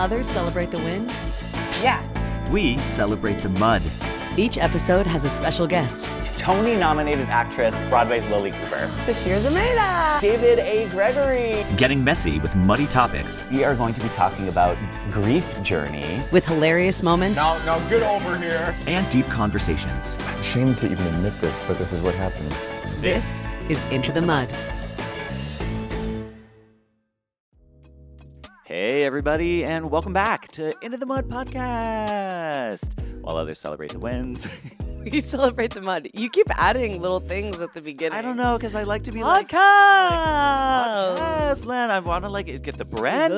others celebrate the wins, Yes. we celebrate the mud. each episode has a special guest. Tony-nominated actress, Broadway's Lily Cooper. Tashir Zameda. David A. Gregory. Getting messy with muddy topics. We are going to be talking about grief journey. With hilarious moments Now get over here. And deep conversations. I'm ashamed to even admit this, but this is what happened. This is Into the Mud. Hey, everybody, and welcome back to Into the Mud podcast. While others celebrate the wins. You celebrate the mud. You keep adding little things at the beginning. I don't know, because I like to be Podcast. podcast, Len. I want to get the branding.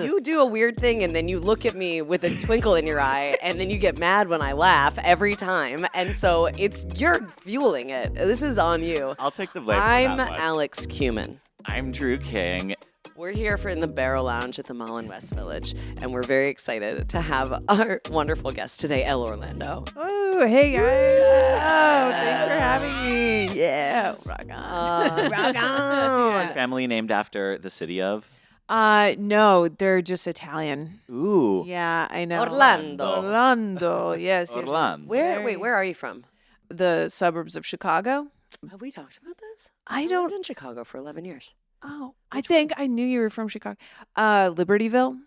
You do a weird thing and then you look at me with a twinkle in your eye and then you get mad when I laugh every time. And so you're fueling it. This is on you. I'll take the blame I'm for that one. Alex Cumin. I'm Drew King. We're here in the Barrel Lounge at the Mall in West Village, and we're very excited to have our wonderful guest today, Elle Orlando. Oh, hey guys. Oh, thanks for having me. Yeah. Rock on. Rock on. Your family named after the city of? No, they're just Italian. Ooh. Yeah, I know. Orlando. Orlando. Yes. yes. Orlando. Where are you from? The suburbs of Chicago. Have we talked about this? I lived don't. in Chicago for 11 years. Oh, I think I knew you were from Chicago. Libertyville.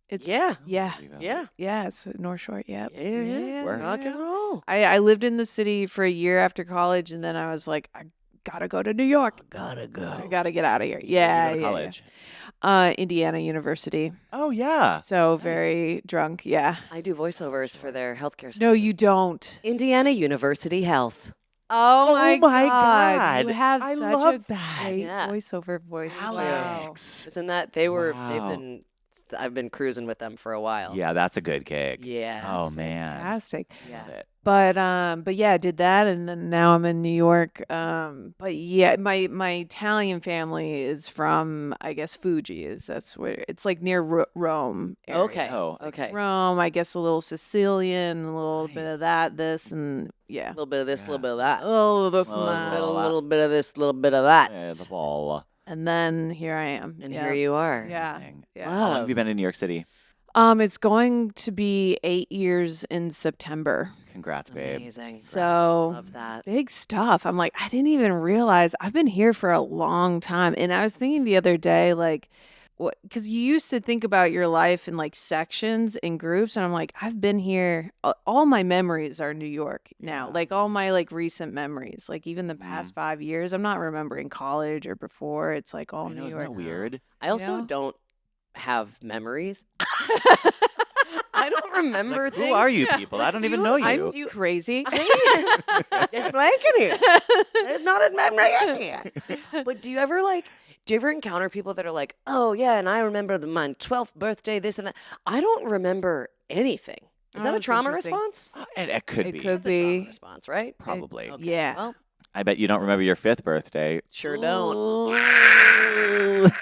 It's Yeah. Yeah. Yeah. Yeah, it's North Shore. Yep. Yeah. Where? Rock and roll. I lived in the city for a year after college, and then I was like, I gotta go to New York. Gotta go. I gotta get out of here. Where'd Yeah. you go to yeah, college? yeah. Indiana University. Oh, yeah. So very drunk. Yeah. I do voiceovers for their healthcare system. No, you don't. Indiana University Health. Oh my God. You have I such love a that. great Yeah. voiceover voice. Alex. Isn't that I've been cruising with them for a while. Yeah, that's a good gig. Yes. Oh, man. Fantastic. Yeah. Love it. But yeah, I did that, and then now I'm in New York. But yeah, my Italian family is from, I guess, that's where it's like near Rome. Area. Okay. Oh, Okay. Rome, I guess a little Sicilian, a little bit of that, this, and A yeah. little bit of this, a Yeah. little bit of that. A little of this and Little that. bit A of little bit of this, a little bit of that. Yeah, the ball. And then here I am. And yeah. here you are. Yeah. Amazing. Yeah. How long have you been in New York City? It's going to be 8 years in September. Congrats, babe. Amazing. So- Love that. Big stuff. I'm like, I didn't even realize I've been here for a long time. And I was thinking the other day, like, what? Because you used to think about your life in like sections and groups, and I'm like, I've been here. All my memories are New York now. Yeah. Like all my like recent memories, like even the past 5 years. I'm not remembering college or before. It's like all I know, New isn't York. that weird? I also Yeah. don't have memories. I don't remember Like, things. who are you people? I don't even know you. I'm crazy. It's blank in here. It's not a memory in here. But do you ever encounter people that are like, oh yeah, and I remember my 12th birthday, this and that. I don't remember anything. Is Oh, that a that's trauma interesting. response? And it could It be. could It's a trauma be. response, right? Probably. Okay. Yeah. Well, I bet you don't remember your 5th birthday. sure don't.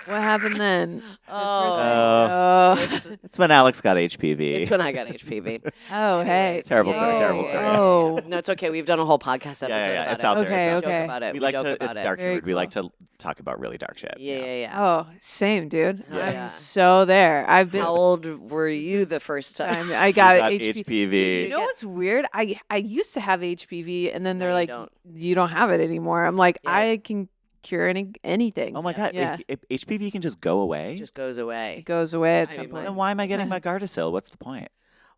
What happened then? Oh. It's when Alex got HPV. It's when I got HPV. Oh, hey. Terrible story, terrible story. Oh. No, it's okay. We've done a whole podcast episode yeah, about it's it. out there. Okay, it's out We there. okay. joke about it. We We like joke to. about It's it. dark Very humor. We like cool. to talk about really dark shit. Yeah. Oh, same, dude. Yeah. I'm so there. I've been. How old were you the first time? I got, got HPV. HPV. You know what's weird? I used to have HPV, and then they're No, you like, don't. you don't have it anymore. I'm like, Yeah. I can cure anything. Oh my God. Yeah. If HPV can just go away, It just goes away. It goes away at I some mean, point. then why am I getting my Gardasil? What's the point?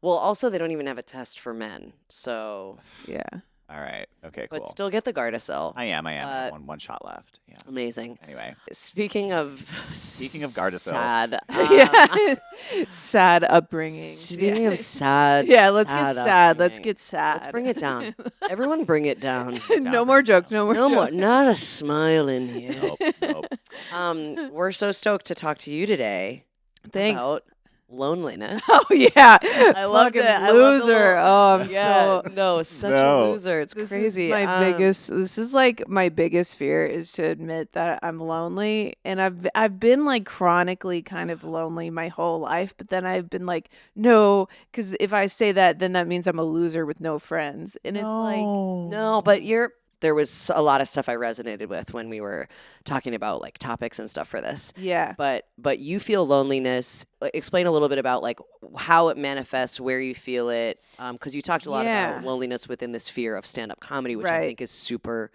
Well, also they don't even have a test for men, so Yeah. All right. Okay. Cool. but still get the Gardasil. I am. I have Uh, one shot left. Yeah. Amazing. Anyway. Speaking of Gardasil. sad. Yeah. Sad upbringing. Speaking yeah. of sad. Yeah, let's get sad. Let's upbringing. get sad. Let's bring it down. Everyone, bring it down. no more jokes. No more No more. jokes. Not a smile in here. Nope. We're so stoked to talk to you today Thanks. about loneliness. Oh yeah, I love Fucking that. I love the loser. little- Oh, I'm Yeah, so. no, such No. a loser. It's This crazy. Is my biggest. This is like my biggest fear is to admit that I'm lonely, and I've been like chronically kind of lonely my whole life. But then I've been like, no, because if I say that, then that means I'm a loser with no friends, and it's like, No, but you're there was a lot of stuff I resonated with when we were talking about like topics and stuff for this. Yeah. But you feel loneliness. Explain a little bit about like how it manifests, where you feel it, because you talked a lot about loneliness within the sphere of stand-up comedy, which I think is super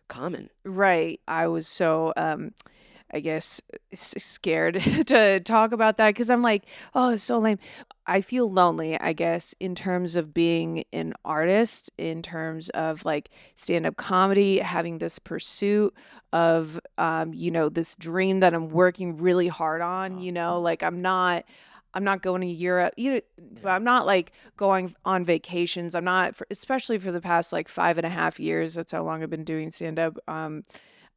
common. Right. I was so I guess scared to talk about that because I'm like, oh, it's so lame. I feel lonely, I guess, in terms of being an artist, in terms of like stand-up comedy, having this pursuit of, this dream that I'm working really hard on, like I'm not going to Europe. I'm not like going on vacations. I'm not, especially for the past like 5.5 years. That's how long I've been doing stand-up.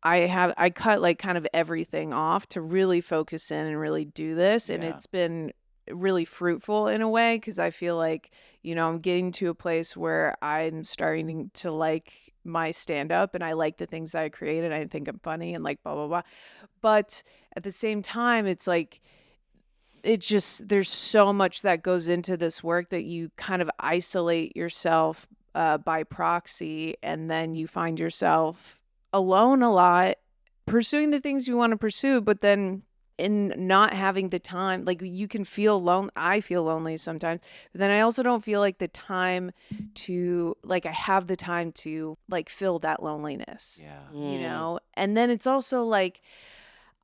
I cut like kind of everything off to really focus in and really do this. And it's been really fruitful in a way because I feel like, I'm getting to a place where I'm starting to like my stand-up and I like the things that I create and I think I'm funny and like blah, blah, blah. But at the same time, it's like, there's so much that goes into this work that you kind of isolate yourself by proxy, and then you find yourself alone a lot, pursuing the things you want to pursue, but then in not having the time, like you can feel lonely. I feel lonely sometimes, but then I also don't feel like the time to, like I have the time to like fill that loneliness, and then it's also like,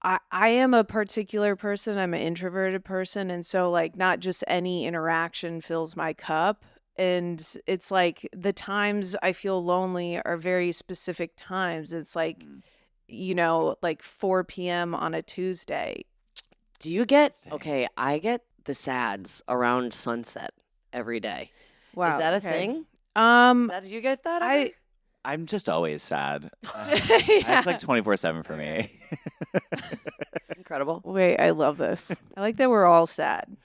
I am a particular person. I'm an introverted person. And so like not just any interaction fills my cup. And it's like the times I feel lonely are very specific times. It's like, like 4 p.m. on a Tuesday. Do you get, I get the sads around sunset every day. Wow. Is that a thing? Do you get that? I'm just always sad. It's like 24/7 for me. Incredible. Wait, I love this. I like that we're all sad.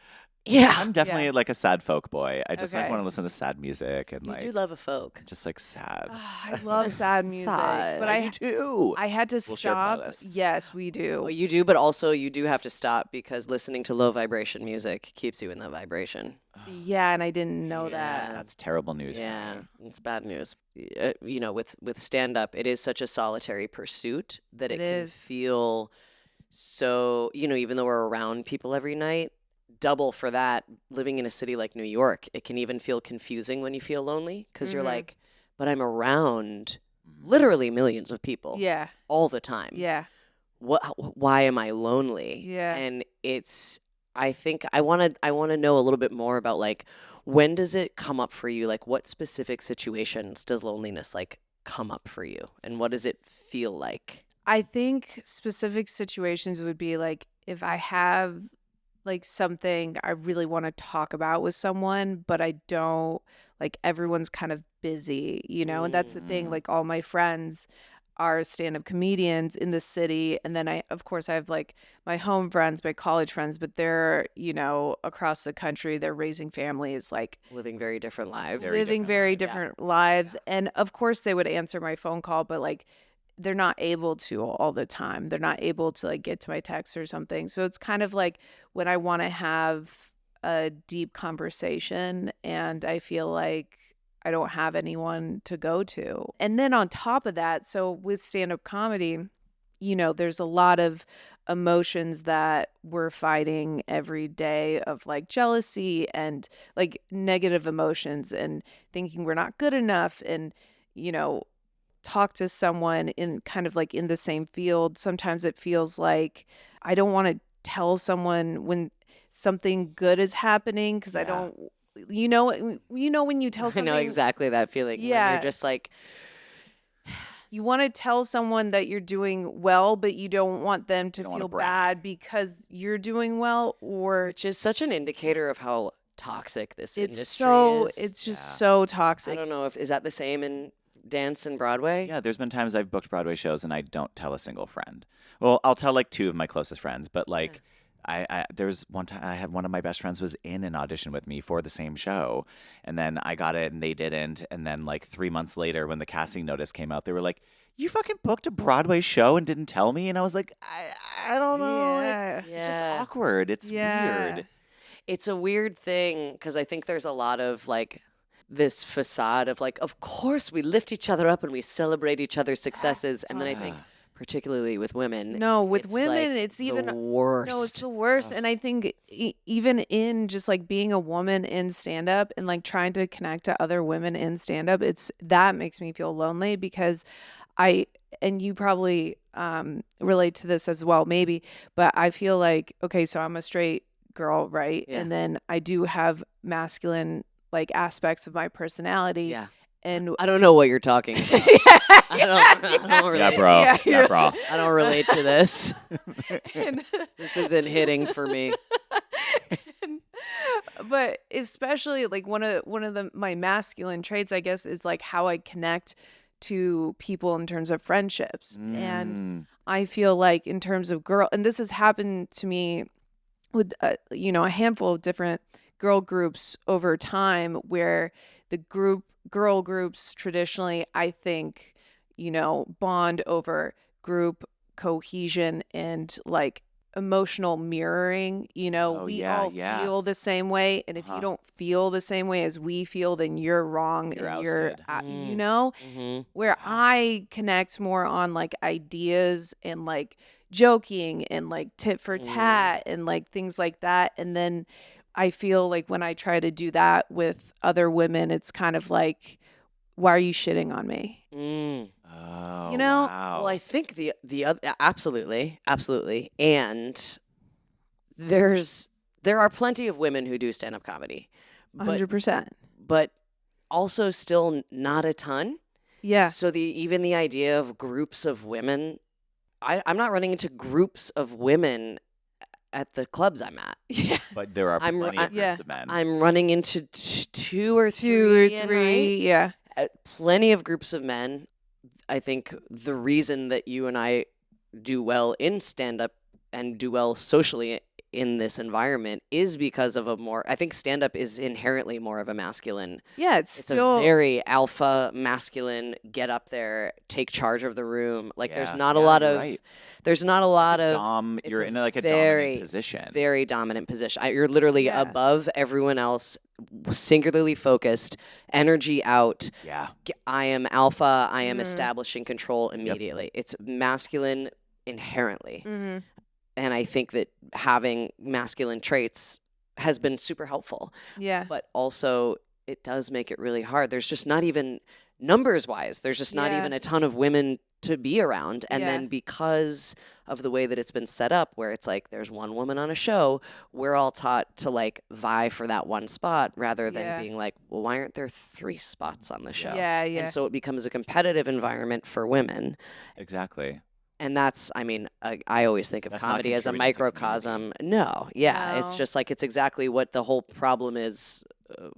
Yeah. I'm definitely like a sad folk boy. I just like want to listen to sad music and you do love a folk. just like sad. I love sad music, but I do. I had to We'll share stop. playlists. Yes, we do. Well, you do, but also you do have to stop because listening to low vibration music keeps you in the vibration. Yeah, and I didn't know that. That's terrible news. Yeah, it's bad news. With stand up, it is such a solitary pursuit that it can feel so, even though we're around people every night, double for that, living in a city like New York, it can even feel confusing when you feel lonely because you're like, but I'm around literally millions of people all the time. Yeah. Why am I lonely? Yeah. And I think I want to know a little bit more about like, when does it come up for you? Like what specific situations does loneliness like come up for you? And what does it feel like? I think specific situations would be like if I have like something I really want to talk about with someone, but I don't, like everyone's kind of busy, and that's the thing. Like all my friends are stand-up comedians in the city. And then I have like my home friends, my college friends, but they're, across the country, they're raising families, like living very different lives. Very different lives. And of course they would answer my phone call, but like they're not able to all the time. They're not able to like get to my text or something. So it's kind of like when I want to have a deep conversation and I feel like I don't have anyone to go to. And then on top of that, so with stand-up comedy, there's a lot of emotions that we're fighting every day of like jealousy and like negative emotions and thinking we're not good enough and, talk to someone in kind of like in the same field. Sometimes it feels like I don't want to tell someone when something good is happening because I don't, when you tell something. I know exactly that feeling. Yeah. When you're just like, you want to tell someone that you're doing well, but you don't want them to feel bad because you're doing well, which is such an indicator of how toxic this industry is. It's just so toxic. I don't know is that the same in dance and Broadway? Yeah, there's been times I've booked Broadway shows and I don't tell a single friend. Well, I'll tell like 2 of my closest friends, but like there was one time I had one of my best friends was in an audition with me for the same show, and then I got it and they didn't, and then like 3 months later when the casting notice came out, they were like, "You fucking booked a Broadway show and didn't tell me?" And I was like, I don't know. It's just awkward. It's weird. It's a weird thing because I think there's a lot of like this facade of like, of course we lift each other up and we celebrate each other's successes. And then I think, particularly with women, No, with it's women, like it's even the worst. No, it's the worst. And I think even in just like being a woman in stand up and like trying to connect to other women in stand up, that makes me feel lonely because and you probably relate to this as well, maybe, but I feel like, okay, so I'm a straight girl, right? Yeah. And then I do have masculine like aspects of my personality. Yeah. And I don't know what you're talking about. I don't relate. Yeah, bro. Yeah, Yeah, bro. I don't relate to this. and- This isn't hitting for me. but especially like one of my masculine traits, I guess, is like how I connect to people in terms of friendships. And I feel like in terms of and this has happened to me with a handful of different girl groups over time, where the girl groups traditionally, I think, bond over group cohesion and like emotional mirroring. We all feel the same way, and if you don't feel the same way as we feel, then you're wrong. You're and you're ousted. where I connect more on like ideas and like joking and like tit for tat and like things like that. And then I feel like when I try to do that with other women, it's kind of like, why are you shitting on me? Oh, Wow. Well, I think the other, absolutely, and there are plenty of women who do stand up comedy, 100%. but also still not a ton. Yeah. So even the idea of groups of women, I'm not running into groups of women at the clubs I'm at. Yeah. But there are plenty of yeah. groups of men. I'm running into two or Two or three. three. Yeah. Plenty of groups of men. I think the reason that you and I do well in stand-up and do well socially in this environment is because of I think stand-up is inherently more of a masculine. Yeah. It's still a very alpha masculine, get up there, take charge of the room. Like there's not a lot of, there's not a lot of, you're in like a very, dominant position. very dominant position. You're literally above everyone else, singularly focused, energy out. Yeah. I am alpha. I am establishing control immediately. It's masculine inherently. And I think that having masculine traits has been super helpful. Yeah. But also, it does make it really hard. There's just not even, numbers wise, there's just not even a ton of women to be around. And then because of the way that it's been set up, where it's like there's one woman on a show, we're all taught to like vie for that one spot rather than being like, well, why aren't there 3 spots on the show? Yeah. And so it becomes a competitive environment for women. Exactly. And that's, I mean, I always think of That's not comedy as a contributing to microcosm. No, yeah, it's No. just like it's exactly what the whole problem is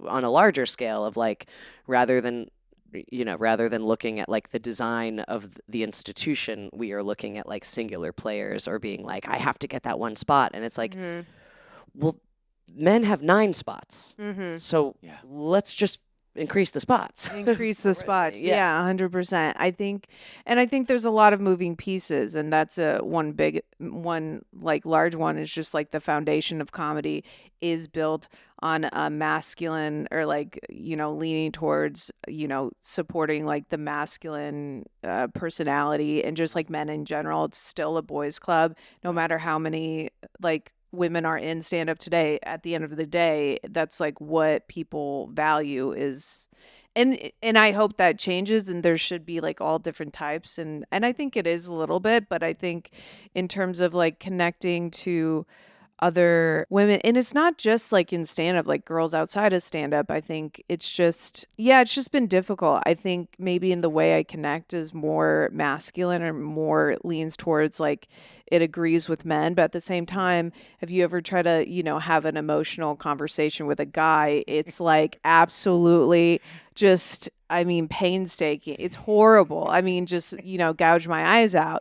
on a larger scale of like, rather than looking at like the design of the institution, we are looking at like singular players or being like, I have to get that one spot. And it's like, well, men have 9 spots. So let's just increase the spots. Increase the spots. Yeah. 100%. I think there's a lot of moving pieces, and that's one like large one is just like the foundation of comedy is built on a masculine or like, leaning towards, supporting like the masculine personality, and just like men in general. It's still a boys club, no matter how many like women are in stand up today. At the end of the day, that's like what people value is, and I hope that changes, and there should be like all different types, and I think it is a little bit, but I think in terms of like connecting to other women, and it's not just like in stand up, like girls outside of stand up, I think it's just been difficult. I think maybe in the way I connect is more masculine or more leans towards like it agrees with men, but at the same time, have you ever tried to have an emotional conversation with a guy? It's like absolutely just, I mean, painstaking. It's horrible. I mean, just gouge my eyes out,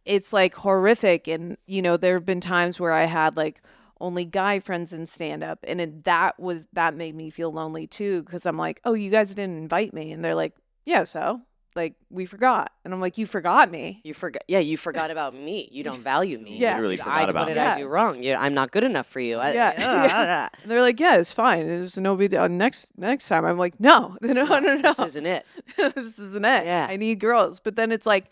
it's like horrific. And, there have been times where I had like only guy friends in stand up, and that made me feel lonely too. 'Cause I'm like, oh, you guys didn't invite me. And they're like, yeah, so like, we forgot. And I'm like, you forgot me. You forgot. Yeah, you forgot about me. You don't value me. Yeah. Literally forgot about what did me. I do wrong? Yeah, I'm not good enough for you. Yeah. And they're like, yeah, it's fine. It's no big deal. Next time. I'm like, no. This isn't it. This isn't it. Yeah. I need girls. But then it's like,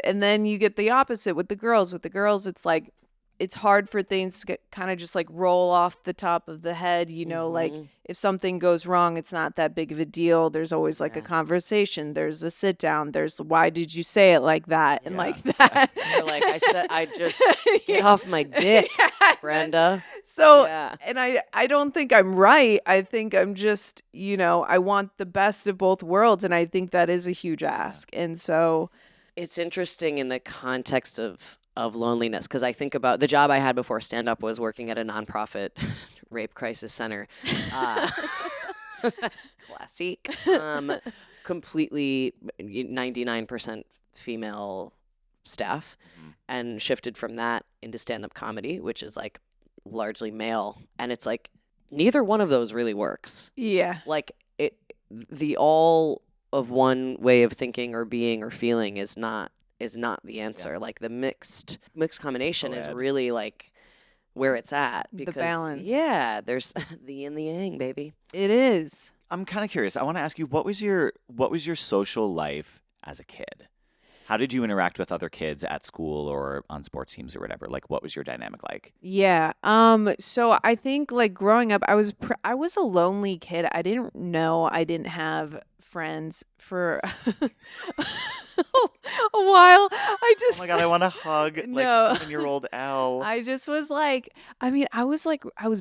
and then you get the opposite with the girls. With the girls, it's like, it's hard for things to kind of just like roll off the top of the head, you know, like if something goes wrong, it's not that big of a deal. There's always like a conversation. There's a sit down. There's why did you say it like that and like that. You're like, I just get off my dick, Brenda. So, Yeah. and I don't think I'm right. I think I'm just, you know, I want the best of both worlds. And I think that is a huge ask. And so It's interesting in the context of loneliness, because I think about the job I had before stand-up was working at a nonprofit rape crisis center. Classic. Completely 99% female staff, and shifted from that into stand-up comedy, which is like largely male. And it's like neither one of those really works. yeah. Like the all of one way of thinking or being or feeling is not the answer. Like the mixed combination is really like where it's at, because balance. Yeah, there's the yin, the yang, baby. It is. I'm kind of curious. I want to ask you, what was your social life as a kid? How did you interact with other kids at school or on sports teams or whatever? Like, what was your dynamic like? Yeah. So I think like growing up, I was a lonely kid. I didn't know I didn't have friends for a while. I just Oh my God, I want to hug No. like 7-year-old Elle. I just was like, I mean, I was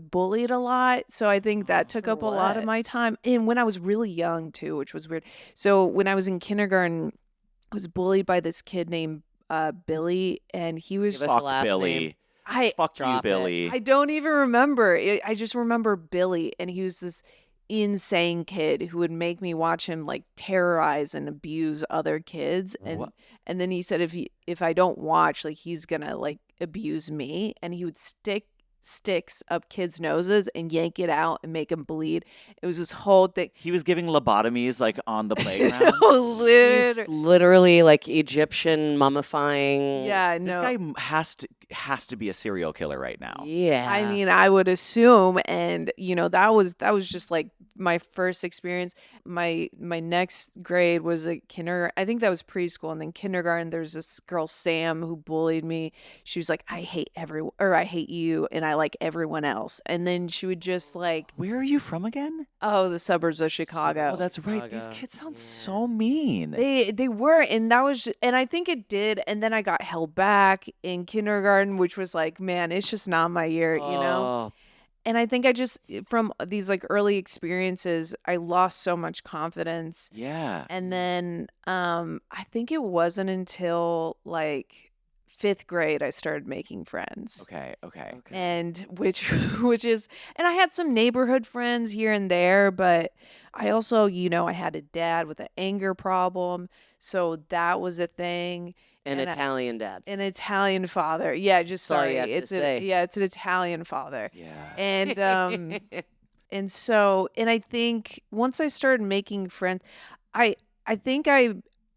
bullied a lot. So I think that took for up a lot of what? my time. And when I was really young too, which was weird. So when I was in kindergarten, I was bullied by this kid named Billy, and he was Give us a Fuck last Billy. name. Fuck you, Drop it. Billy. I don't even remember. I just remember Billy, and he was this insane kid who would make me watch him like terrorize and abuse other kids. And then he said if I don't watch, like he's gonna like abuse me, and he would stick sticks up kids' noses and yank it out and make them bleed. It was this whole thing. He was giving lobotomies like on the playground. He's literally like Egyptian mummifying. Yeah, This no. guy has to be a serial killer right now. Yeah. I mean, I would assume, and you know, that was just like my first experience. My next grade was a kindergarten. I think that was preschool, and then kindergarten. There's this girl Sam who bullied me. She was like, I hate you, and I like everyone else. And then she would just like, Where are you from again? oh, the suburbs of Chicago. Oh, that's right. These Chicago. kids sound so mean. They were, and that was, and I think it did. And then I got held back in kindergarten, which was like, man, it's just not my year, you know. Oh, And I think I just, from these like early experiences, I lost so much confidence. Yeah. And then I think it wasn't until like 5th grade I started making friends. Okay. And which is, and I had some neighborhood friends here and there, but I also, you know, I had a dad with an anger problem, so that was a thing. an And Italian dad. An Italian father. Yeah, just That's all sorry. you have to It's say. it's an Italian father. Yeah. And and so, and I think once I started making friends, I think I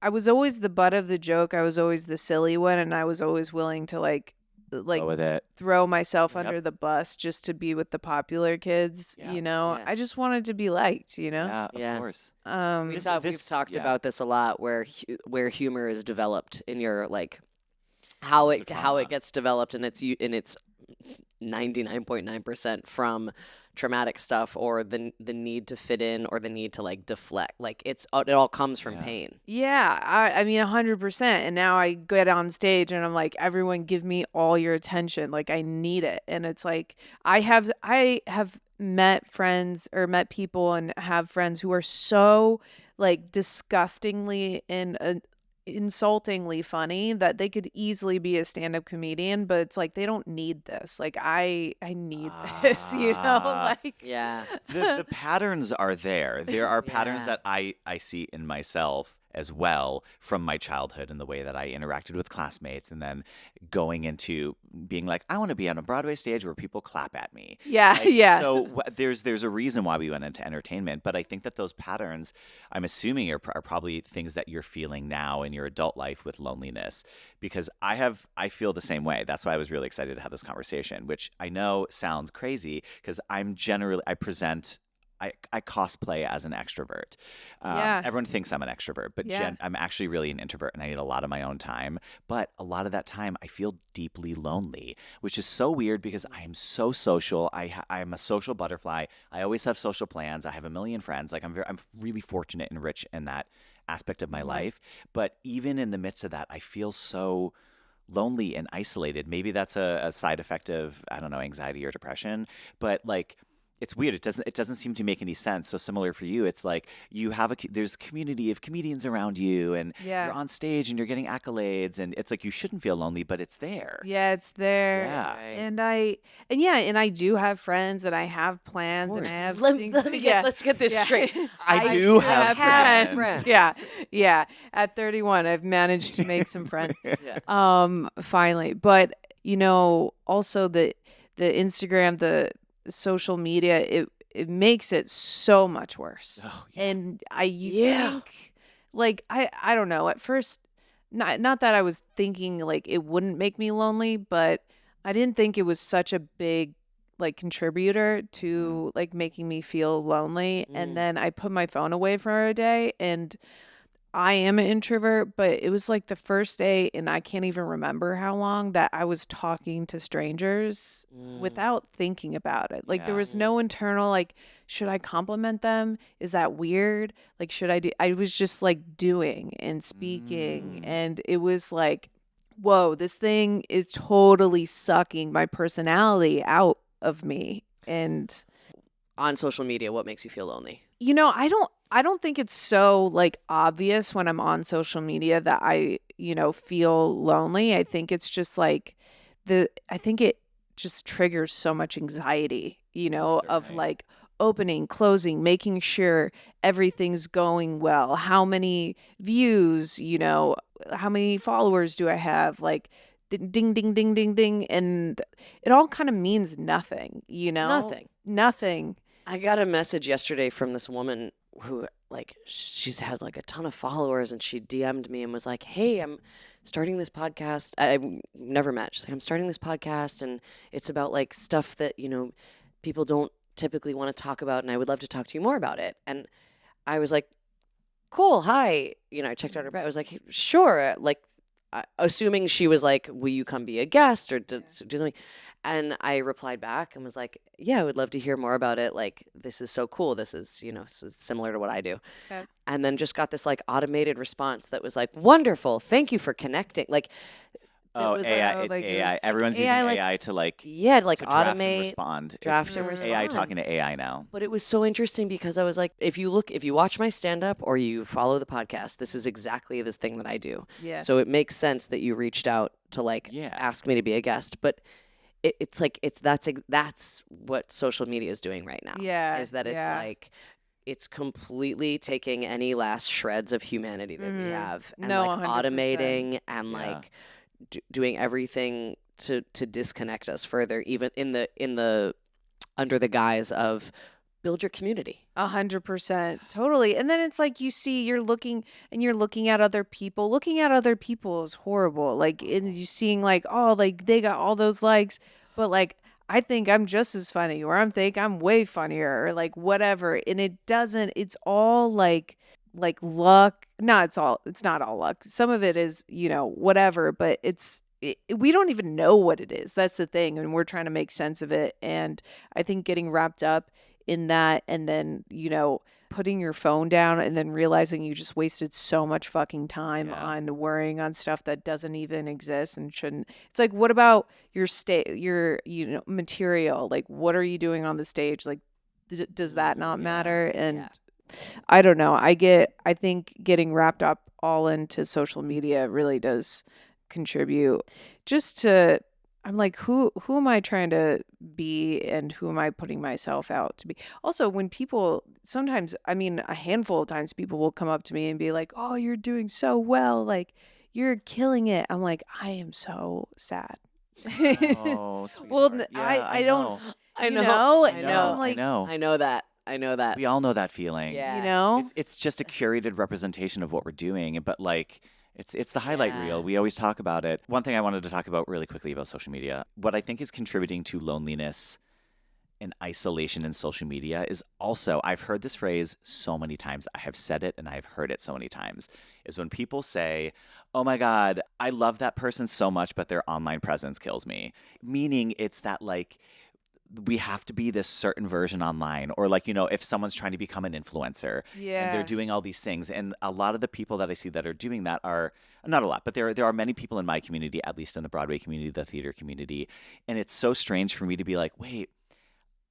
was always the butt of the joke. I was always the silly one, and I was always willing to like Go with it. throw myself Yep. under the bus just to be with the popular kids. Yeah. You know, Yeah. I just wanted to be liked. You know, Yeah, Yeah. of course. We've This- talked yeah. about this a lot, where humor is developed in your like how it trauma. gets developed, and it's 99.9% from traumatic stuff or the need to fit in or the need to like deflect. Like it all comes from Yeah. pain. Yeah, I mean 100%. And now I get on stage and I'm like, everyone give me all your attention. Like I need it. And it's like I have met friends or met people and have friends who are so like disgustingly and insultingly funny that they could easily be a stand-up comedian, but it's like they don't need this. Like I need this, you know? Ah. Like Yeah. The patterns are there. There are patterns Yeah. that I see in myself, as well from my childhood and the way that I interacted with classmates, and then going into being like, I want to be on a Broadway stage where people clap at me. Yeah, Like, yeah. So there's a reason why we went into entertainment, but I think that those patterns, I'm assuming, are probably things that you're feeling now in your adult life with loneliness, because I feel the same way. That's why I was really excited to have this conversation, which I know sounds crazy because I cosplay as an extrovert. Yeah. Everyone thinks I'm an extrovert, but Yeah. I'm actually really an introvert, and I need a lot of my own time. But a lot of that time, I feel deeply lonely, which is so weird because I am so social. I'm a social butterfly. I always have social plans. I have a million friends. Like I'm really fortunate and rich in that aspect of my life. But even in the midst of that, I feel so lonely and isolated. Maybe that's a side effect of, I don't know, anxiety or depression. But like, it's weird. It doesn't seem to make any sense. So similar for you, it's like you have there's a community of comedians around you, and Yeah. you're on stage and you're getting accolades, and it's like you shouldn't feel lonely, but it's there. Yeah, it's there. Yeah. And I do have friends, and I have plans, and I have Let things. let's get this Yeah. straight. I do have friends. Yeah. At 31, I've managed to make some friends. Yeah. Finally. But also the Instagram, the social media, it makes it so much worse. Oh, yeah. And you Yeah. think, like, I don't know, at first, not that I was thinking like it wouldn't make me lonely, but I didn't think it was such a big like contributor to like making me feel lonely. And then I put my phone away for a day, and I am an introvert, but it was like the first day, and I can't even remember how long, that I was talking to strangers without thinking about it. Like there was no internal, like, should I compliment them? Is that weird? Like, should I do? I was just like doing and speaking. And it was like, whoa, this thing is totally sucking my personality out of me. And On social media, what makes you feel lonely? I don't think it's so like obvious when I'm on social media that I, feel lonely. I think it's just like I think it just triggers so much anxiety, of like opening, closing, making sure everything's going well. How many views, how many followers do I have? Like ding, ding, ding, ding, ding. And it all kind of means nothing, Nothing. I got a message yesterday from this woman who she has like a ton of followers, and she DM'd me and was like, hey, I'm starting this podcast. I've never met. She's like, I'm starting this podcast, and it's about like stuff that, people don't typically want to talk about, and I would love to talk to you more about it. And I was like, cool, hi. I checked out her back. I was like, sure. Like, assuming she was like, will you come be a guest or do something? And I replied back and was like, yeah, I would love to hear more about it. Like, this is so cool. This is, similar to what I do. Okay. And then just got this like automated response that was like, wonderful. Thank you for connecting. Like, Oh, was AI, like, it AI. was, like, Everyone's AI, using like- AI to like yeah, like to draft and automate. respond. draft and It's AI respond. talking to AI now. But it was so interesting because I was like, if you watch my stand up or you follow the podcast, this is exactly the thing that I do. Yeah. So it makes sense that you reached out to like Yeah. ask me to be a guest. But that's what social media is doing right now. Yeah, Is that it's yeah. like it's completely taking any last shreds of humanity that we have and No, like 100%. automating and Yeah. like doing everything to disconnect us further, even in the under the guise of build your community. 100%. Totally. And then it's like you're looking at other people. Looking at other people is horrible. Like, and you seeing like, oh, like they got all those likes, but like I think I'm just as funny, or I think I'm way funnier, or like whatever. And it's all like luck. No, it's not all luck. Some of it is, whatever, but we don't even know what it is. That's the thing. And we're trying to make sense of it. And I think getting wrapped up in that, and then, putting your phone down and then realizing you just wasted so much fucking time on worrying on stuff that doesn't even exist and shouldn't. It's like, what about your material? Like, what are you doing on the stage? Like, does that not matter? And I don't know. I think getting wrapped up all into social media really does contribute just to, I'm like, who am I trying to be and who am I putting myself out to be? Also, when people sometimes, I mean, a handful of times people will come up to me and be like, "Oh, you're doing so well. Like, you're killing it." I'm like, I am so sad. Oh, Well, sweetheart. Yeah, I don't, know. I you know. know, I and know. I'm like, I know. I know that. I know that. We all know that feeling. Yeah. you know, It's just a curated representation of what we're doing, but like it's the highlight Yeah. reel. We always talk about it. One thing I wanted to talk about really quickly about social media, what I think is contributing to loneliness and isolation in social media is also, I've heard this phrase so many times. I have said it and I've heard it so many times, is when people say, "Oh my God, I love that person so much, but their online presence kills me." Meaning it's that like we have to be this certain version online, or like, if someone's trying to become an influencer and yeah, they're doing all these things, and a lot of the people that I see that are doing that are not a lot, but there are many people in my community, at least in the Broadway community, the theater community, and it's so strange for me to be like, wait,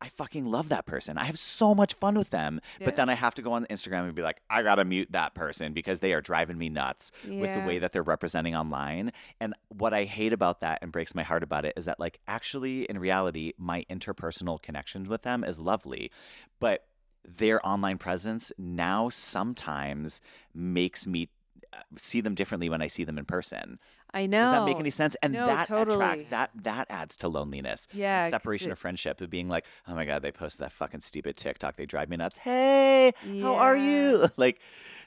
I fucking love that person. I have so much fun with them. Yeah. But then I have to go on Instagram and be like, I got to mute that person because they are driving me nuts with the Yeah. way that they're representing online. And what I hate about that and breaks my heart about it is that, like, actually, in reality, my interpersonal connections with them is lovely. But their online presence now sometimes makes me see them differently when I see them in person. I know. Does that make any sense? And No, that totally. that adds to loneliness. Yeah, The 'cause separation it- of friendship, of being like, oh my God, they posted that fucking stupid TikTok. They drive me nuts. Hey, how are you? Like,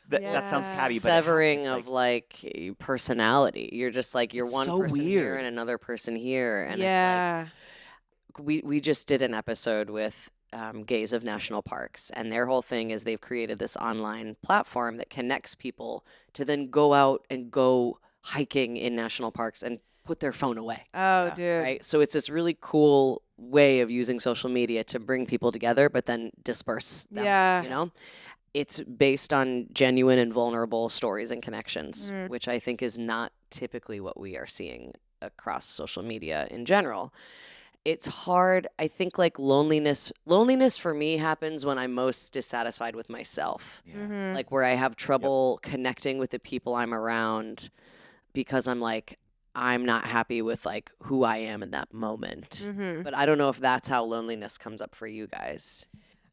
that sounds Yeah. catty, but severing it's of like, personality. You're just like you're It's one so person here weird. and another person here, and yeah. it's like we just did an episode with Gays of National Parks, and their whole thing is they've created this online platform that connects people to then go out and go hiking in national parks and put their phone away. Oh, Yeah. dude. Right. So it's this really cool way of using social media to bring people together, but then disperse them. Yeah. You know? It's based on genuine and vulnerable stories and connections, Mm. which I think is not typically what we are seeing across social media in general. It's hard. I think like loneliness for me happens when I'm most dissatisfied with myself. yeah. Mhm. Like where I have trouble connecting with the people I'm around because I'm like, I'm not happy with like who I am in that moment. Mhm. But I don't know if that's how loneliness comes up for you guys.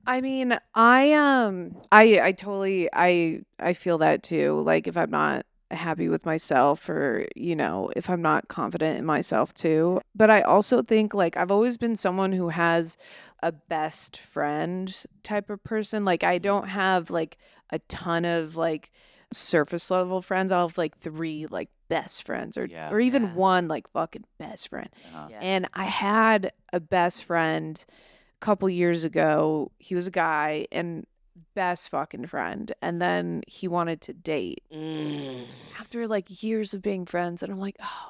I mean, I totally I feel that too. Like if I'm not happy with myself, or if I'm not confident in myself too. But I also think like I've always been someone who has a best friend type of person. Like I don't have like a ton of like surface level friends. I'll have like 3 like best friends, or Yeah. or even Yeah. 1 like fucking best friend. Uh-huh. Yeah. And I had a best friend a couple years ago. He was a guy and best fucking friend. And then he wanted to date Mm. after like years of being friends. And I'm like, oh,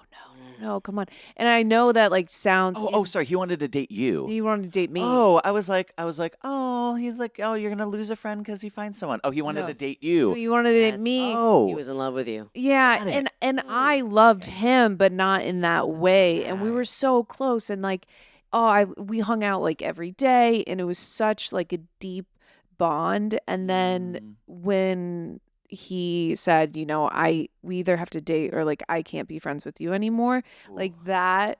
no, come on. And I know that like sounds. Oh, sorry. He wanted to date you. He wanted to date me. Oh, I was like, oh, he's like, oh, you're gonna lose a friend because he finds someone. Oh, he wanted No. to date you. You wanted to date That's- me. Oh, He was in love with you. Yeah, Got it. and I loved him, but not in that way. And we were so close, and like, we hung out like every day, and it was such like a deep bond. And then Mm. when he said, we either have to date or like I can't be friends with you anymore, like that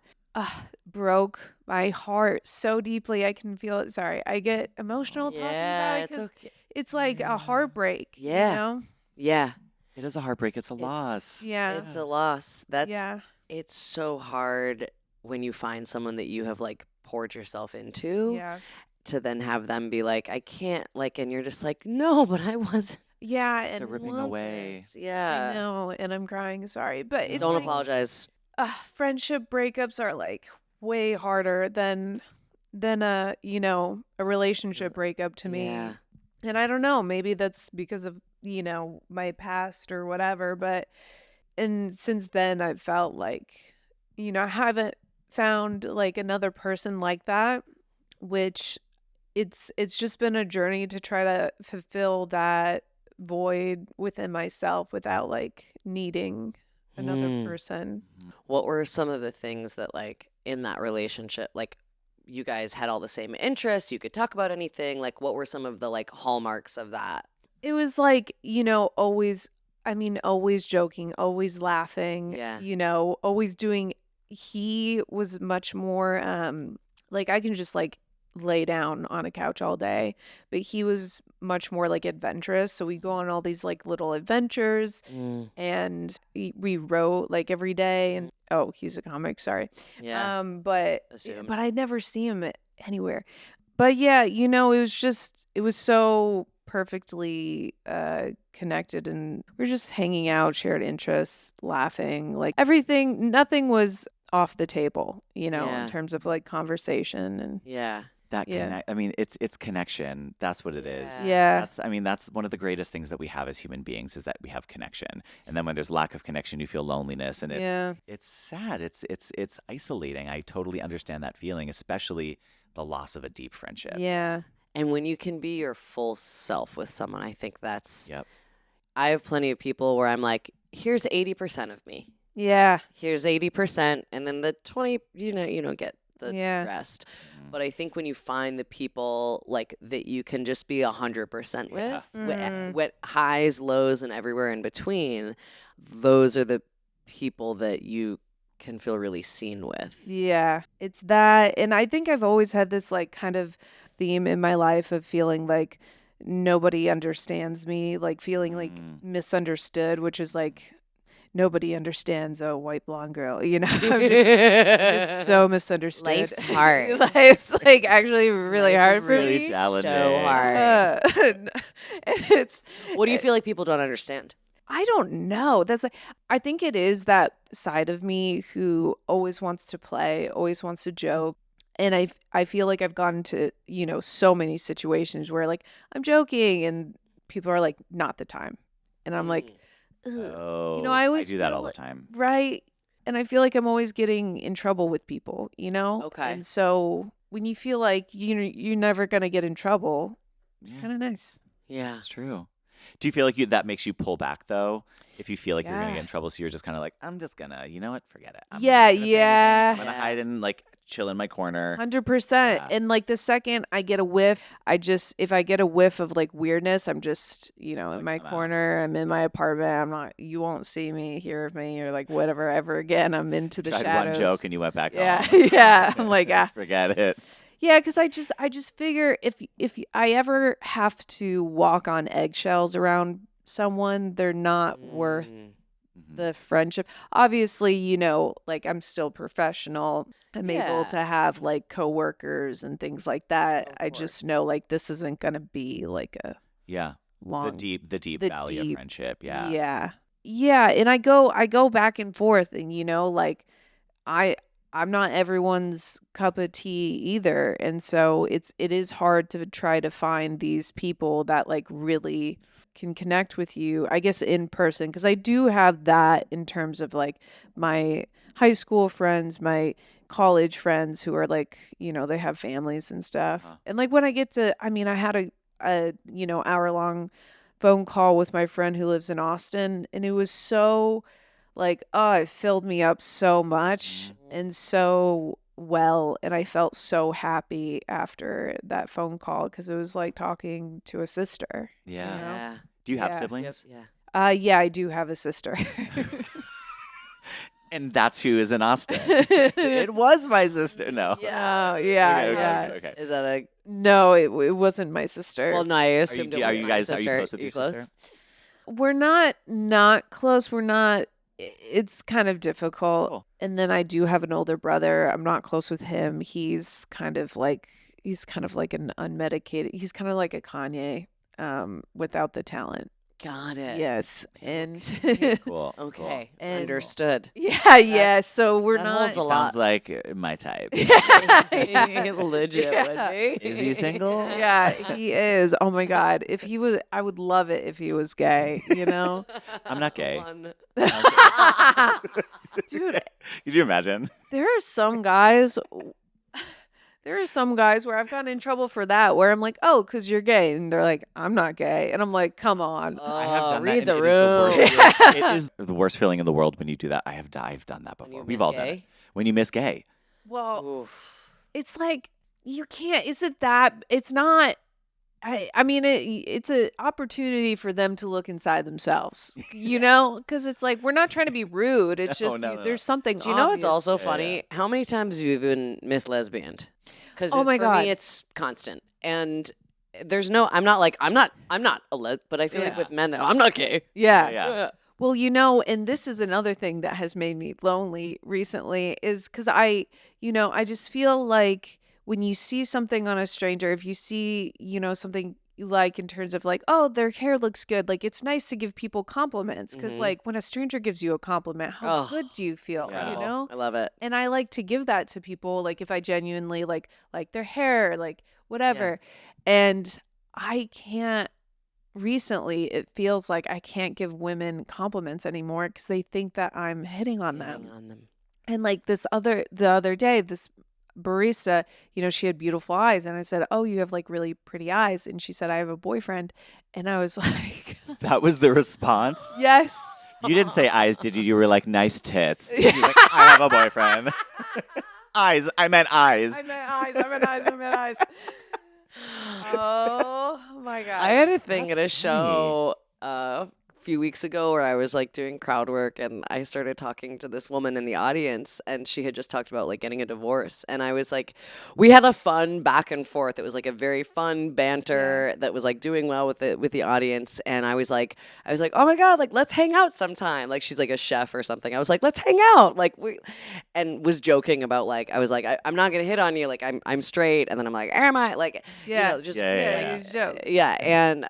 broke my heart so deeply. I can feel it. Sorry, I get emotional talking about Yeah, it it's 'cause okay. it's like a heartbreak. Yeah. you know? Yeah. It is a heartbreak. It's a loss. Yeah. It's a loss. Yeah. It's so hard when you find someone that you have like poured yourself into Yeah. to then have them be like, I can't, like, and you're just like, no, but I wasn't. Yeah, It's a and ripping want away. this." Yeah. I know, and I'm crying. Sorry, but it's Don't like, apologize. friendship breakups are like way harder than a relationship breakup to me. Yeah. And I don't know, maybe that's because of my past or whatever. But and since then, I've felt like I haven't found like another person like that, which it's just been a journey to try to fulfill that void within myself without like needing another Mm. person. What were some of the things that, like, in that relationship, like, you guys had all the same interests, you could talk about anything? Like, what were some of the, like, hallmarks of that? It was like, always joking, always laughing, Yeah. always doing, he was much more like I can just like lay down on a couch all day, but he was much more like adventurous. So we go on all these like little adventures, and we wrote like every day. And he's a comic. Sorry. Yeah. But Assumed. I'd never see him anywhere. But yeah, you know, it was so perfectly connected, and we're just hanging out, shared interests, laughing, like everything. Nothing was off the table, you know, Yeah. in terms of like conversation and Yeah. That Yeah. connect. I mean, it's connection. That's what it is. yeah. That's one of the greatest things that we have as human beings is that we have connection. And then when there's lack of connection, you feel loneliness, and it's sad. It's isolating. I totally understand that feeling, especially the loss of a deep friendship. Yeah. And when you can be your full self with someone, I think that's. Yep. I have plenty of people where I'm like, here's 80% of me. Yeah. Here's 80%, and then the 20, you don't get the Yeah. rest. But I think when you find the people like that you can just be 100% with, with highs, lows, and everywhere in between, those are the people that you can feel really seen with. Yeah. It's that. And I think I've always had this like kind of theme in my life of feeling like nobody understands me, like feeling like misunderstood, which is like nobody understands a white blonde girl, you know. I'm just so misunderstood. Life's hard. Life's like actually really Life hard is for really me. challenging. So hard. And it's What do you feel like people don't understand? I don't know. That's like, I think it is that side of me who always wants to play, always wants to joke. And I feel like I've gotten to, you know, so many situations where like I'm joking and people are like, not the time. And I'm like, ugh. Oh, You know, I always do that feel all the like- time. Right. And I feel like I'm always getting in trouble with people, you know? Okay. And so when you feel like you're never going to get in trouble, it's Yeah. kind of nice. Yeah. That's true. Do you feel like that makes you pull back though? If you feel like you're gonna Yeah. get in trouble, so you're just kind of like, I'm just gonna, you know what, forget it. I'm Yeah, not gonna say anything. yeah. I'm gonna hide and like chill in my corner. 100%. Yeah. And like the second I get a whiff, if I get a whiff of like weirdness, I'm just, you know, in Like, my I'm out. corner. I'm in my apartment. You won't see me, hear of me, or like whatever ever again. I'm into the Tried shadows. one joke and you went back Yeah, home. yeah. I'm like, Forget it. yeah, because I just figure if I ever have to walk on eggshells around someone, they're not worth Mhm. the friendship. Obviously, you know, like I'm still professional. I'm able Yeah. to have like coworkers and things like that. Of I just course. know like this isn't gonna be like a Yeah. long The deep the valley of deep- friendship. Yeah. Yeah. Yeah. And I go back and forth, and you know, like I'm not everyone's cup of tea either. And so it is hard to try to find these people that like really can connect with you, I guess, in person. Because I do have that in terms of like my high school friends, my college friends who are like, you know, they have families and stuff. Uh-huh. And like when I get to, I mean, I had a you know, hour-long phone call with my friend who lives in Austin, and it was so like, oh, it filled me up so much and so well, and I felt so happy after that phone call because it was like talking to a sister. Yeah. You know? Yeah. Do you have Yeah. siblings? Yeah. Yeah, I do have a sister. And that's who is in Austin. It was my sister. No. Oh, yeah, Okay, yeah. okay. Is that a? No, it wasn't my sister. Well, no, I assumed it Are was you not guys your are you sister. close with You your close? sister? We're not close. We're not. It's kind of difficult. Cool. And then I do have an older brother. I'm not close with him. He's kind of like an unmedicated. He's kind of like a Kanye, without the talent. Got it. Yes, and Cool. Okay. And- Understood. yeah. So we're that not. holds a Cool. lot. Sounds like my type. Legit Yeah. would be. Is he single? Yeah, he is. Oh my God. If he was, I would love it if he was gay, you know? I'm not gay. One. Dude, Could you imagine? there are some guys where I've gotten in trouble for that, where I'm like, oh, because you're gay. And they're like, I'm not gay. And I'm like, come on. I have done that. Read and the it room. is the worst feeling- it is the worst feeling in the world when you do that. I've done that When before. you We've miss all done it. gay? When you miss gay. Well, Oof. it's like, you can't, it's not, I mean, it's an opportunity for them to look inside themselves, you know, because it's like we're not trying to be rude. It's just there's something. Do you know what's obvious. also funny? How many times have you been Miss Lesbianed? Because Oh my for God. me, it's constant. And there's no, I'm not a lesb, but I feel like Yeah. with men, I'm not gay. Yeah. Yeah. Well, you know, and this is another thing that has made me lonely recently is because I just feel like when you see something on a stranger, if you see, something you like in terms of like, oh, their hair looks good, like it's nice to give people compliments because like when a stranger gives you a compliment, how Oh, good do you feel, yeah. you know? I love it. And I like to give that to people, like if I genuinely like their hair, like whatever. And I can't. Recently, it feels like I can't give women compliments anymore because they think that I'm hitting on them. And like the other day, this barista, she had beautiful eyes, and I said, "Oh, you have like really pretty eyes," and she said, "I have a boyfriend," and I was like, That was the response. "Yes." You didn't say eyes, did you? You were like, nice tits. You're like, I have a boyfriend. Eyes. I meant eyes. I meant eyes. Oh my God. I had a thing at a That's show a few weeks ago where I was like doing crowd work and I started talking to this woman in the audience and she had just talked about like getting a divorce. And I was like, we had a fun back and forth. It was like a very fun banter that was like doing well with the audience. And I was like, oh my God, like let's hang out sometime. Like she's like a chef or something. I was like, let's hang out. And was joking about like, I was like, I'm not going to hit on you. Like I'm straight. And then I'm like, am I? Like, just Yeah. It's a joke. yeah, and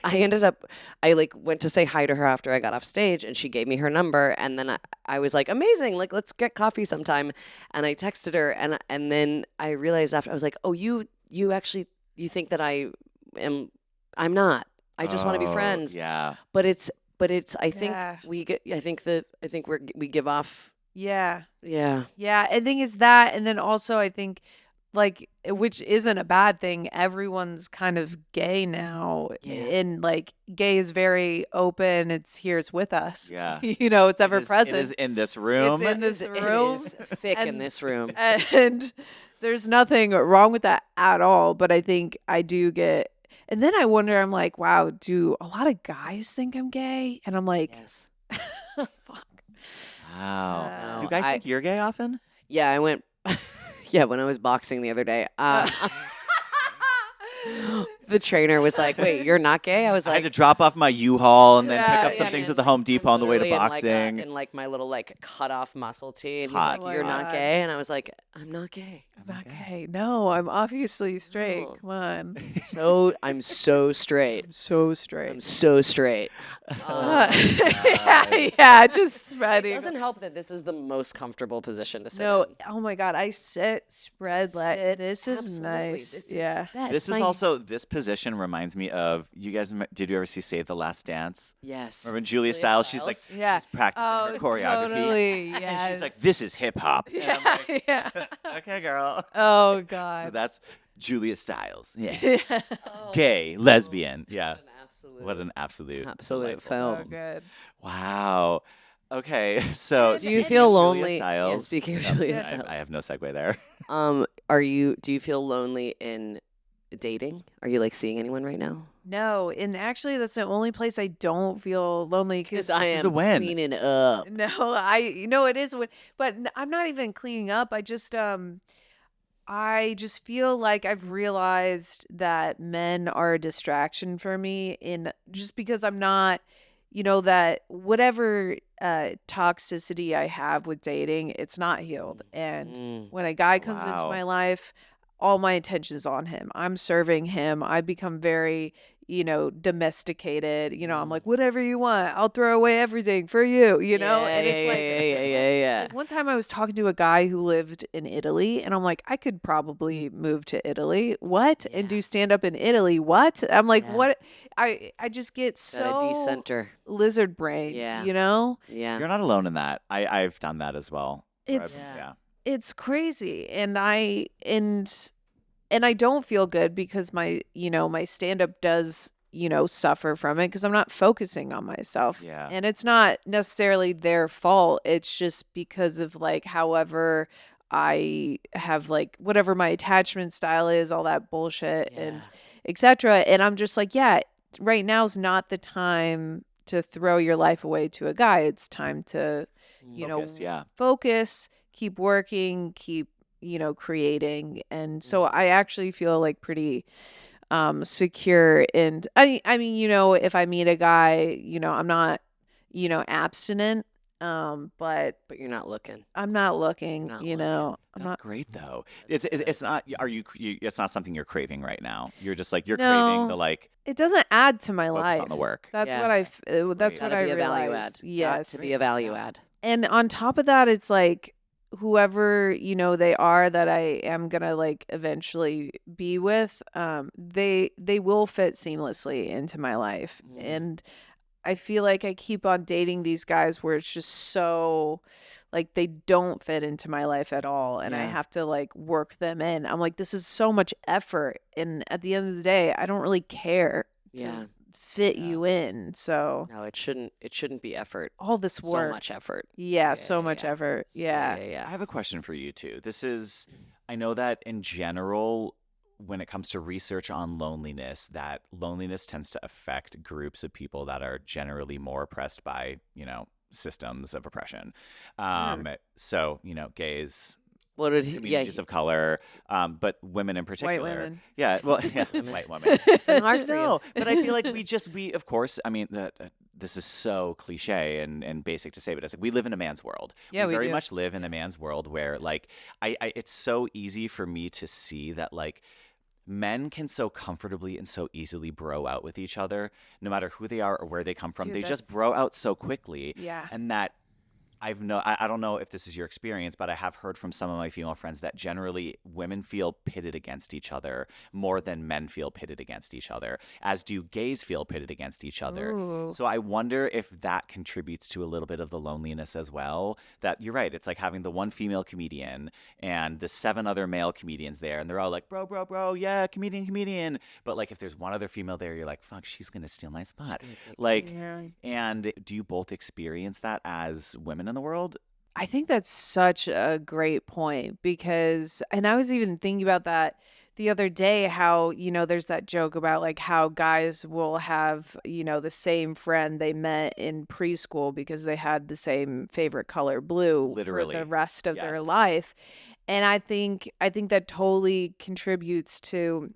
I ended up, I like went to say hi to her after I got off stage, and she gave me her number, and then I was like, amazing, like let's get coffee sometime, and I texted her, and then I realized after I was like, oh, you think that I'm not. I just want to be friends. Yeah. But it's I think Yeah. we give off. Yeah. Yeah. Yeah, I think it's that, and then also I think like which isn't a bad thing. Everyone's kind of gay now, and like gay is very open. It's here. It's with us. Yeah. It's ever present. It is in this room. It's in this It room, is thick in And- this room. and there's nothing wrong with that at all. But I think I do get, and then I wonder. I'm like, wow, do a lot of guys think I'm gay? And I'm like, Yes. fuck. Wow. No, Do guys I- think you're gay often? Yeah, I went. Yeah, when I was boxing the other day, the trainer was like, "Wait, you're not gay?" I was I like, had to drop off my U-Haul and then Yeah, pick up some yeah, things man. at the Home Depot on the way to literally boxing. in like my little like cut off muscle tee, and he's Hot. like, Oh "You're my not God. gay," and I was like, "I'm not gay. I'm not gay. No, I'm obviously straight. No. Come on. I'm so straight. So straight. I'm so straight." yeah, just It spreading. doesn't help that this is the most comfortable position to sit No, in. oh my God, I sit spread like Sit, this is absolutely. nice. This is Yeah. best. This is My- also, this position reminds me of, did you ever see Save the Last Dance? yes. Remember when Julia Stiles, she's like, Yeah. she's practicing her choreography. Totally. And Yeah. she's like, this is hip hop. And I'm yeah, like, yeah. okay, girl. Oh So God. that's Julia Stiles. Yeah. Yeah. Gay, lesbian. Yeah. What an absolute absolute So film. good. Wow. Okay, so Do you speaking feel of Julia lonely? Yeah, Stiles- speaking of No, Julia I- Stiles. I have no segue there. Do you feel lonely in dating? Are you like seeing anyone right now? No, and actually, that's the only place I don't feel lonely because I is am a win. cleaning up. no, it is but I'm not even cleaning up. I just feel like I've realized that men are a distraction for me in just because I'm not, that whatever toxicity I have with dating, it's not healed. And when a guy comes into Wow. my life, all my attention's on him. I'm serving him. I become very, domesticated. I'm like, whatever you want, I'll throw away everything for you, and it's like, yeah. like, one time I was talking to a guy who lived in Italy, and I'm like, I could probably move to Italy. What? And do stand up in Italy. What? I'm like, Yeah. what? I just get Gotta so decenter. lizard brain. Yeah. You're Yeah. not alone in that. I've done that as well. where I've- It's- yeah. It's crazy. And I don't feel good because my stand up does, suffer from it because I'm not focusing on myself. Yeah. And it's not necessarily their fault. It's just because of like however I have like whatever my attachment style is, all that bullshit and etc. And I'm just like, yeah, right now's not the time to throw your life away to a guy. It's time to, Focus, focus, keep working, keep, creating. And so I actually feel like pretty secure. And I mean, if I meet a guy, I'm not, abstinent. But you're not looking. I'm not looking, Not I'm That's not. great though. It's not. Are you? It's not something you're craving right now. You're just like you're No. craving the like It doesn't add to my focus life. on the work. That's Yeah. what that's Gotta what I be a value realized. add. Yes. Got to be a value add. And on top of that, it's like whoever, they are that I am gonna like eventually be with, they will fit seamlessly into my life. And I feel like I keep on dating these guys where it's just so like they don't fit into my life at all. And I have to like work them in. I'm like, this is so much effort. And at the end of the day, I don't really care to fit you in. So No, it shouldn't be effort. all this work. So much effort. Yeah, so much effort. Yeah. I have a question for you too. I know that in general, when it comes to research on loneliness, that loneliness tends to affect groups of people that are generally more oppressed by, systems of oppression. So, gays, What did he? communities of color, but women in particular. White women. Yeah, well, white women. been hard for you. No, but I feel like we of course, I mean, this is so cliche and basic to say, but it's like we live in a man's world. Yeah, we very do. much live in a man's world where like it's so easy for me to see that like men can so comfortably and so easily bro out with each other, no matter who they are or where they come from. Dude, They just that's- bro out so quickly. Yeah. And that I don't know if this is your experience, but I have heard from some of my female friends that generally women feel pitted against each other more than men feel pitted against each other, as do gays feel pitted against each other. Ooh. So I wonder if that contributes to a little bit of the loneliness as well. That you're right. It's like having the one female comedian and the 7 other male comedians there, and they're all like, bro, yeah, comedian. But like if there's one other female there, you're like, fuck, she's going to steal my spot. Like, and do you both experience that as women in the world? I think that's such a great point because, and I was even thinking about that the other day, how, there's that joke about like how guys will have, the same friend they met in preschool because they had the same favorite color, blue, Literally. for the rest of their Yes. life. And I think that totally contributes to,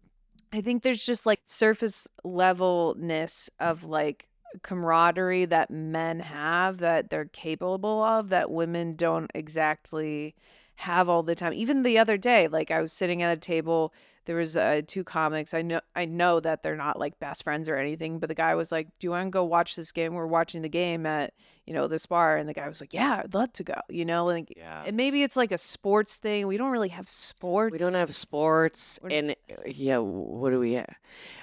I think there's just like surface levelness of like camaraderie that men have that they're capable of that women don't exactly have all the time. Even the other day, like I was sitting at a table, there was 2 comics. I know that they're not like best friends or anything, but the guy was like, do you want to go watch this game? We're watching the game at, this bar. And the guy was like, yeah, I'd love to go, like, Yeah. and maybe it's like a sports thing. We don't really have sports. We don't have sports, and what do we have?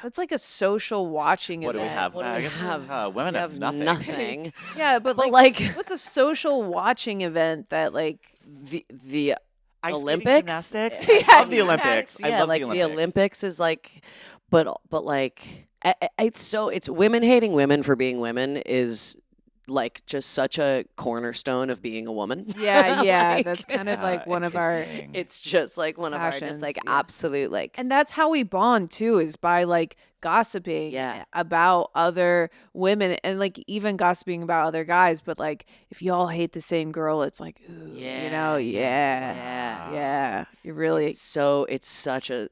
It's like a social watching What do event. we have? What do I we guess have? women We have nothing. Nothing. Yeah, but But, like, like- what's a social watching event that like the Ice skating, Olympics? gymnastics. Yeah, I love the Olympics. yeah, I love like the Olympics. is like, but like it's women hating women for being women is like just such a cornerstone of being a woman. yeah, Like, that's kind of like one of our, Interesting. It's just like one of our Passions, just like yeah. absolute like and that's how we bond too, is by like gossiping Yeah. about other women and like even gossiping about other guys. But like if you all hate the same girl, it's like, ooh, Yeah. you really it's such a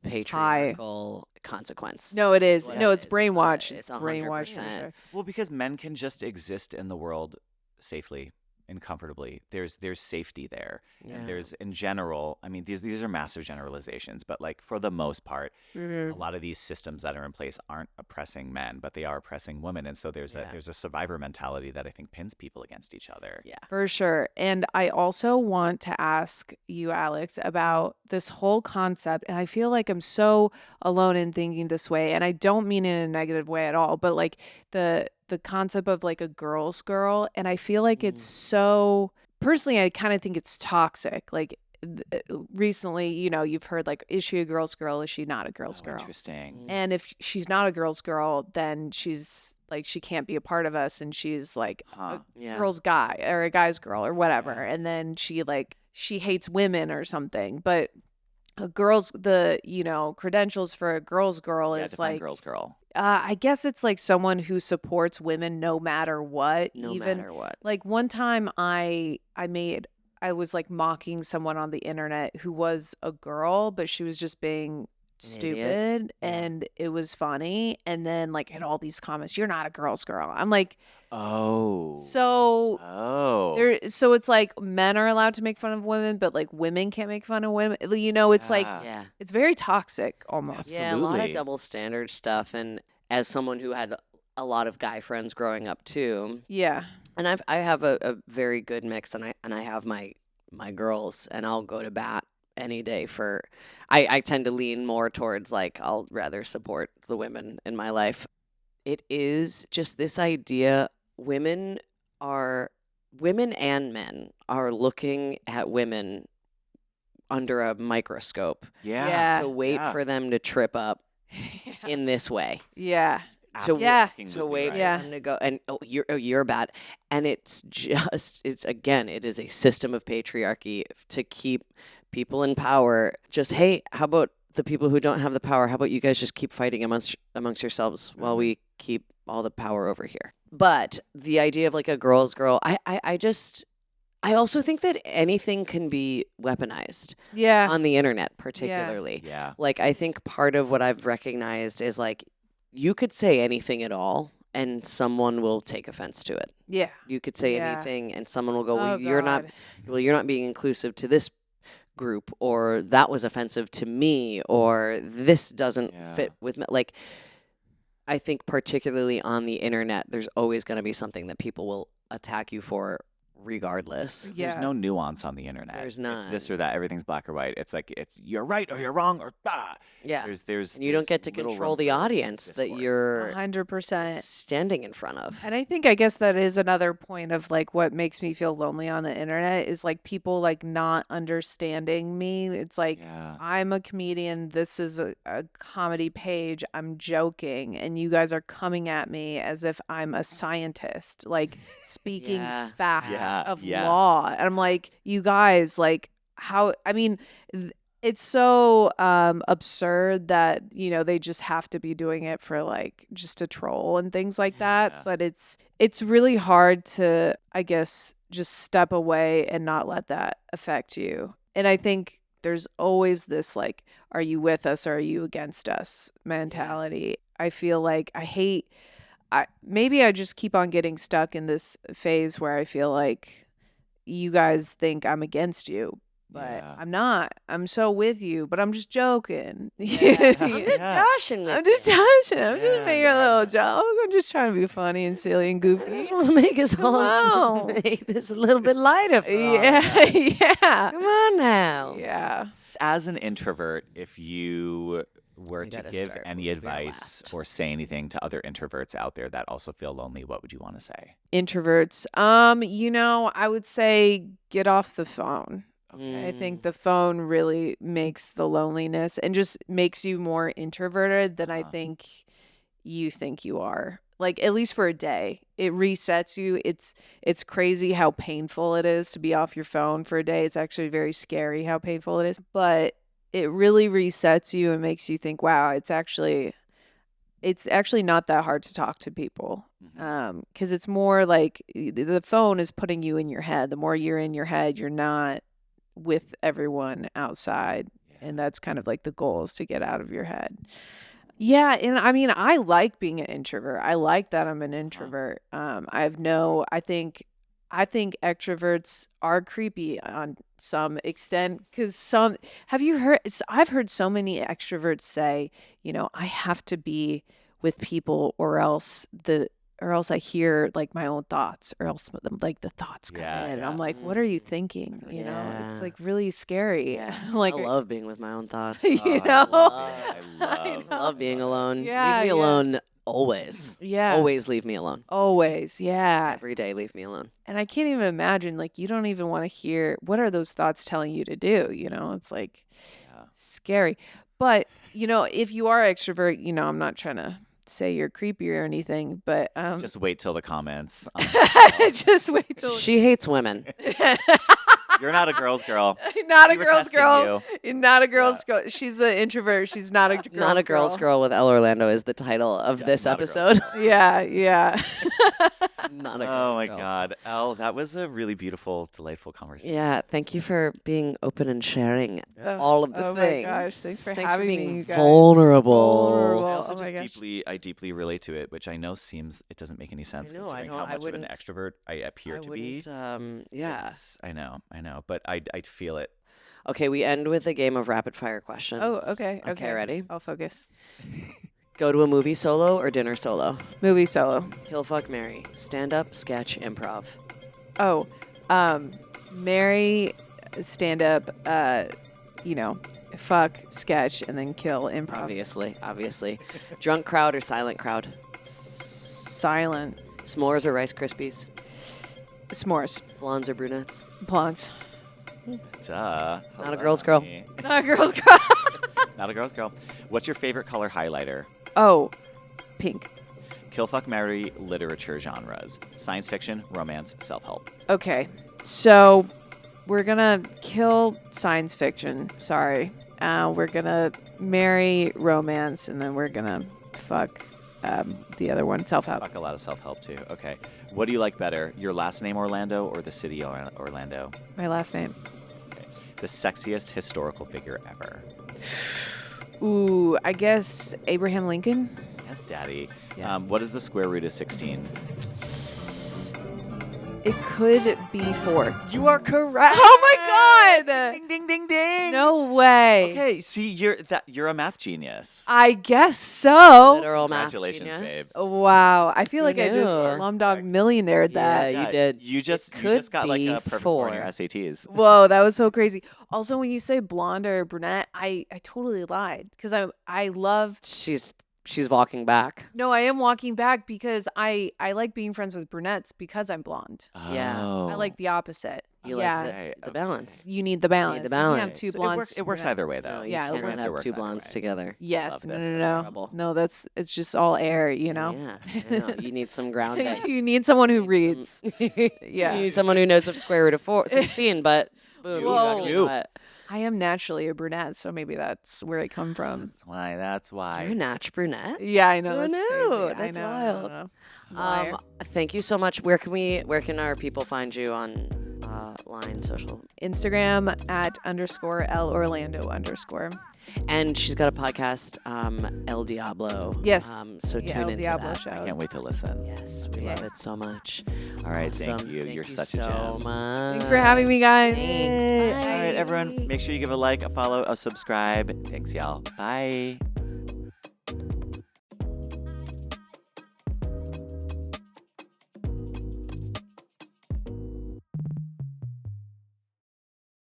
patriarchal consequence. no, it is what no, it it's is. brainwash. It's It's brainwash. 100%. Well, because men can just exist in the world safely and comfortably. There's safety there. Yeah. And there's in general, I mean these are massive generalizations, but like for the most part, Mm-hmm. a lot of these systems that are in place aren't oppressing men, but they are oppressing women. And so there's a survivor mentality that I think pins people against each other. Yeah. For sure. And I also want to ask you, Alex, about this whole concept. And I feel like I'm so alone in thinking this way. And I don't mean it in a negative way at all, but like the concept of like a girl's girl. And I feel like it's so, personally, I kind of think it's toxic. Like recently, you've heard like, is she a girl's girl? Is she not a girl's girl? Interesting. And if she's not a girl's girl, then she's like, she can't be a part of us, and she's like a girl's guy or a guy's girl or whatever. And then she hates women or something. But a girl's credentials for a girl's girl is define like girl's girl. I guess it's like someone who supports women no matter what. No even matter what. like one time I was like mocking someone on the internet who was a girl, but she was just being stupid, and it was funny. And then like had all these comments, "You're not a girl's girl." I'm like, so it's like men are allowed to make fun of women, but like women can't make fun of women. It's like it's very toxic almost. Yeah, a lot of double standard stuff. And as someone who had a lot of guy friends growing up too, and I have a very good mix, and I have my girls, and I'll go to bat any day for. I tend to lean more towards like I'll rather support the women in my life. It is just this idea. Women and men are looking at women under a microscope to wait for them to trip up in this way. Yeah. To Absolutely wait right. for them to go, and you're bad. And it is a system of patriarchy to keep people in power. Just, hey, how about the people who don't have the power? How about you guys just keep fighting amongst yourselves while we keep all the power over here? But the idea of like a girl's girl, I also think that anything can be weaponized. Yeah. On the internet, particularly. Yeah. Like, I think part of what I've recognized is like, you could say anything at all, and someone will take offense to it. Yeah. You could say anything, and someone will go, "Well, Oh, you're not being inclusive to this group," or "That was offensive to me," or "This doesn't fit with me." Like, I think particularly on the internet, there's always going to be something that people will attack you for, regardless. There's no nuance on the internet. There's none. It's this or that. Everything's black or white. It's like you're right or you're wrong or bah. Yeah. There's And you don't get to little control room the for audience that discourse. you're 100%. standing in front of. And I guess that is another point of like what makes me feel lonely on the internet is like people like not understanding me. It's like I'm a comedian. This is a comedy page. I'm joking, and you guys are coming at me as if I'm a scientist, like speaking facts of law. And I'm like, you guys, like how? I mean. It's so absurd that, they just have to be doing it for like just a troll and things like that. But it's really hard to, I guess, just step away and not let that affect you. And I think there's always this like, are you with us or are you against us mentality. I feel like maybe I just keep on getting stuck in this phase where I feel like you guys think I'm against you. But I'm not. I'm so with you, but I'm just joking. I'm just joshing with I'm just joshing. I'm just making a little joke. I'm just trying to be funny and silly and goofy. I just want to make us all make this a little bit lighter for all of us. Yeah. Come on now. Yeah. As an introvert, if you were We to gotta give start. any Let's be our advice last. or say anything to other introverts out there that also feel lonely, what would you want to say? Introverts. I would say get off the phone. I think the phone really makes the loneliness and just makes you more introverted than I think you are. Like, at least for a day, it resets you. It's crazy how painful it is to be off your phone for a day. It's actually very scary how painful it is, but it really resets you and makes you think, wow, it's actually not that hard to talk to people. Because it's more like the phone is putting you in your head. The more you're in your head, you're not with everyone outside. And that's kind of like the goal, is to get out of your head. Yeah. And I mean, I like being an introvert. I like that I'm an introvert. I think extroverts are creepy on some extent, because I've heard so many extroverts say, I have to be with people or else I hear like my own thoughts, or else like the thoughts come in. And I'm like, what are you thinking? It's like really scary. Yeah. Like, I love being with my own thoughts. you I know, love it. I I love being alone. Yeah, Leave me yeah. alone Always. Yeah. Always leave me alone. Always. Yeah. Every day, leave me alone. And I can't even imagine, like, you don't even want to hear what are those thoughts telling you to do? It's like scary. But, if you are extrovert, I'm not trying to say you're creepy or anything, but Just wait till the comments. just wait till She hates women. You're not a girl's girl. not a We were girl's testing girl. you. Not a girl's girl. She's an introvert. She's not a girl's Not a girl's girl with Elle Orlando is the title of this not a girl's episode. Yeah. Not a girl's Oh my girl. God, Elle, that was a really beautiful, delightful conversation. Yeah, thank you for being open and sharing all of the oh things. my gosh, thanks for having me, being you guys. vulnerable. I also Oh my just gosh. I deeply relate to it, which I know it doesn't make any sense I know, I considering don't- how I much of an wouldn't- extrovert I appear to be. Yeah. I know, but I feel it. Okay, we end with a game of rapid fire questions. Oh, okay. Okay, ready? I'll focus. Go to a movie solo or dinner solo? Movie solo. Kill, fuck, marry. Stand up, sketch, improv. Oh, marry, stand up, fuck, sketch, and then kill, improv. Obviously. Drunk crowd or silent crowd? Silent. S'mores or Rice Krispies? S'mores. Blondes or brunettes? Blondes. Duh. Not a girl's girl. Honey. Not a girl's girl. Not a girl's girl. What's your favorite color highlighter? Oh, pink. Kill, fuck, marry literature genres: science fiction, romance, self-help. Okay, so we're gonna kill science fiction. Sorry. We're gonna marry romance, and then we're gonna fuck the other one, self-help. Fuck a lot of self-help too. Okay. What do you like better, your last name Orlando or the city Orlando? My last name. Okay. The sexiest historical figure ever? Ooh, I guess Abraham Lincoln. Yes, Daddy. Yeah. What is the square root of 16? It could be 4. You are correct. Oh my God! Ding ding ding ding. No way. Okay, see, you're a math genius. I guess so. Literal math Congratulations, genius. babe. Wow, I feel Who like I just knew? Slumdog Millionaired that. Yeah, you did. You just could got like be a perfect score on your 4. SATs. Whoa, that was so crazy. Also, when you say blonde or brunette, I totally lied because I love. She's walking back. No, I am walking back because I like being friends with brunettes because I'm blonde. Yeah. Oh. I like the opposite. You yeah, like Right, the okay. balance. you need the balance. You can't have balance. two So blondes. it works brunettes. either way, though. No, you Yeah, it can't works. have works two either blondes way. together. Yes, Love no, this. no, That's no, trouble. no. It's just all air, you know. Yeah, I know. You need some grounding. You need someone who reads. Yeah. You need someone who knows the square root of 16, but boom. Whoa. You know what? I am naturally a brunette, so maybe that's where I come from. That's why. You're a natch brunette. Yeah, I know. Who That's knew? crazy. That's I know, wild. I know. Liar. Thank you so much. Where can our people find you on line social? Instagram at _Elle Orlando _. And she's got a podcast, Elle Diablo. Yes. So Yeah, tune Elle into Diablo that. Show. I can't wait to listen. Yes, we love it so much. All right, Awesome. thank you. You're such so a gem. much. Thanks for having me, guys. Thanks. All right, everyone, make sure you give a like, a follow, a subscribe. Thanks, y'all. Bye.